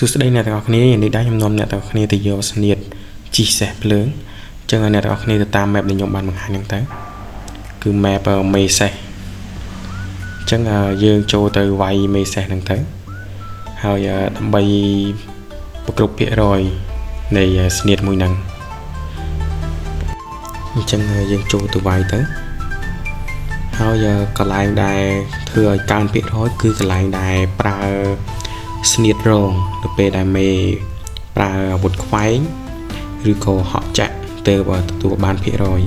សួស្តីអ្នកទាំងអស់គ្នានេះដែរខ្ញុំនាំអ្នកទាំងអស់គ្នាទៅយកស្នៀតជីសេះភ្លើងអញ្ចឹងអ្នកទាំងអស់គ្នាទៅតាម map ដែលខ្ញុំបានបង្ហាញហ្នឹងទៅគឺ map មេសេះអញ្ចឹងយើងចូលទៅវាយមេសេះហ្នឹងទៅហើយដើម្បីប្រគ្រប់ភាគរយនៃស្នៀតមួយហ្នឹងអញ្ចឹងយើងចូលទៅវាយទៅហើយកន្លែងដែលធ្វើឲ្យកើនភាគរយគឺកន្លែងដែលប្រើស្នៀតរងទៅពេលដែលមេប្រើអាវុធខ្វែងឬក៏ហក់ចាក់ទៅទទួលបានភាគរយ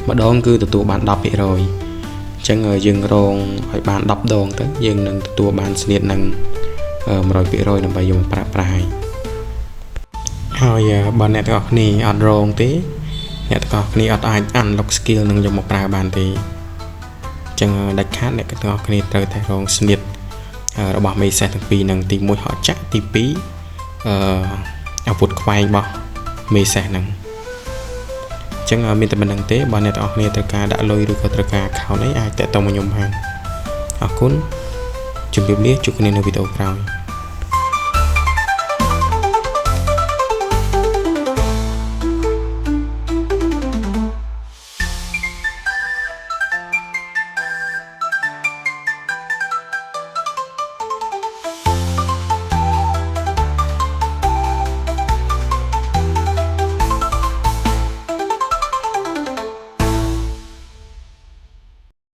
ម្ដងគឺទទួលបាន 10% អញ្ចឹងយើងរងឲ្យបាន10ដងទៅយើងនឹងទទួលបានស្នៀតនឹង 100% ដើម្បីយកមកប្រើប្រាស់ហើយបើអ្នកទាំងអស់គ្នាអត់រងទេអ្នកទាំងអស់គ្នាអត់អាច unlock skill នឹងយកមកប្រើបានទេអញ្ចឹងដាច់ខាតអ្នកទាំងអស់គ្នាត្រូវតែរងស្នៀតរបស់មេសេះទាំងពីរនឹងទី1ហក់ចាក់ទី2អាវុធខ្វែងរបស់មេសេះហ្នឹងអញ្ចឹងមានតែប៉ុណ្្នឹងទេបើអ្នកទាំងអស់គ្នាត្រូវការដាក់លុយឬក៏ត្រូវការ account អីអាចតាក់ទងមកខ្ញុំបានអរគុណជម្រាបលាជួបគ្នានៅវីដេអូក្រោយ